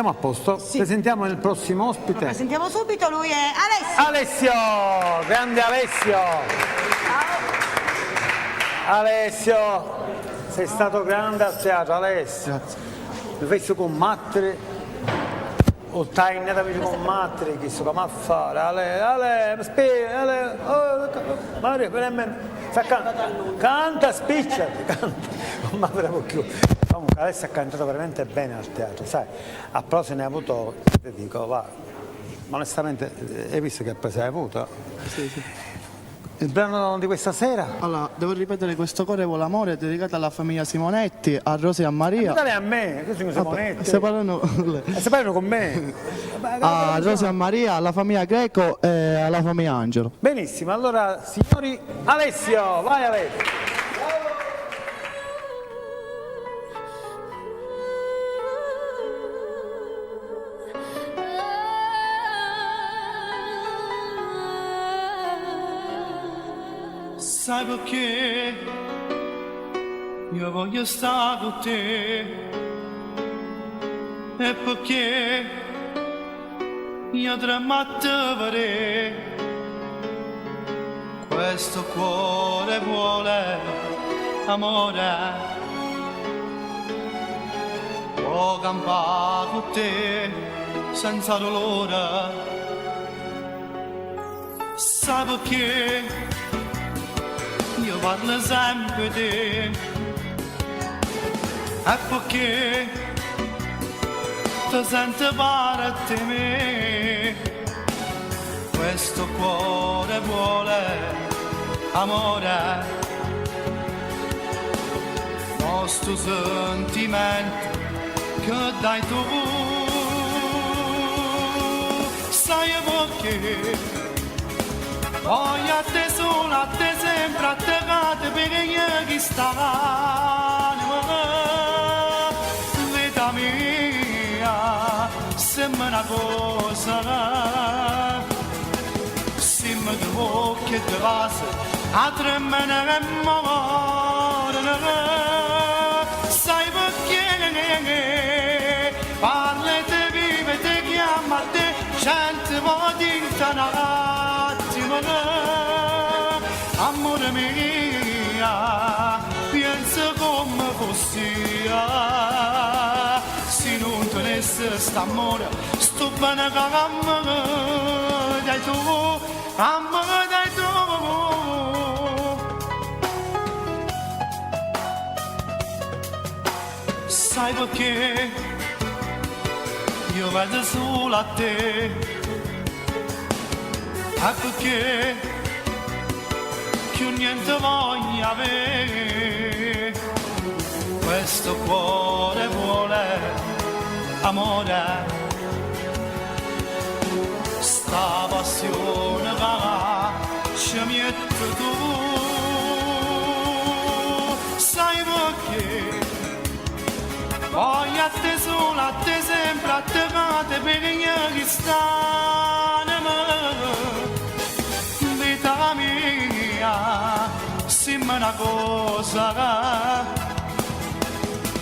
Siamo a posto, Sì. presentiamo il prossimo ospite. Lo presentiamo subito, lui è Alessio. Alessio, grande Alessio. Alessio, sei stato grande al teatro, Alessio. Grazie. Mi fai su combattere, o stai in amici combattere, che so come a fare, Mario, vieni a me, canta, spicciati, canta, non mi avremo più. Comunque Alessio ha cantato veramente bene al teatro, sai, applausi ne ha avuto, ti dico, va, ma onestamente hai visto che applausi hai avuto? Sì, sì. Il brano di questa sera? Allora, devo ripetere, questo Cuore vuole amore è dedicato alla famiglia Simonetti, a Rosa e a Maria. Dai a me, che sono Simonetti. Se parlano, Se parlano con me. a Rosa e a Maria, alla famiglia Greco e alla famiglia Angelo. Benissimo, allora signori, Alessio, vai Alessio. Sai perché io voglio stare con te e perché io tremo a te vedere. Questo cuore vuole amore, può campare con te senza dolore. Sai perché io parlo sempre di te, è perché ti sento parte di me. Questo cuore vuole amore, nostro sentimento che dai tu. Sai perché voglio a te solo, a te sempre, a te cade per io che sta l'anima. Vita mia, sembra una cosa, sembra di bocca e di vase, a tremare e morire. Sai perché parla e te vive, te chiama a te, cento volte in amore mia, pensa come fossi se non tenesse st'amore, sto bene che amore dai tu, amore dai tu. Sai perché io vedo solo a te, è perché più niente voglio avere. Questo cuore vuole amore, sta passione va ci metti tu. Sai perché voglio a te solo, a te sempre, a te cade per io che sta in me. Vita mia, sembra una cosa,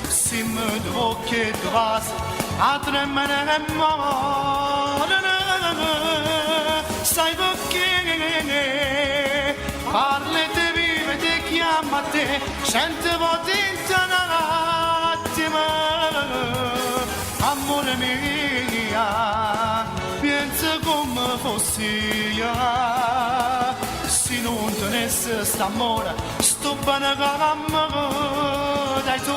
sembra di bocca e di vase, a tremare e morire. Sai perché parla e te vive, te chiama a te, cento volte in un attimo. Amore mia, pensa come fossi io, se non tenesse st'amore, sto bene che amore dai tu.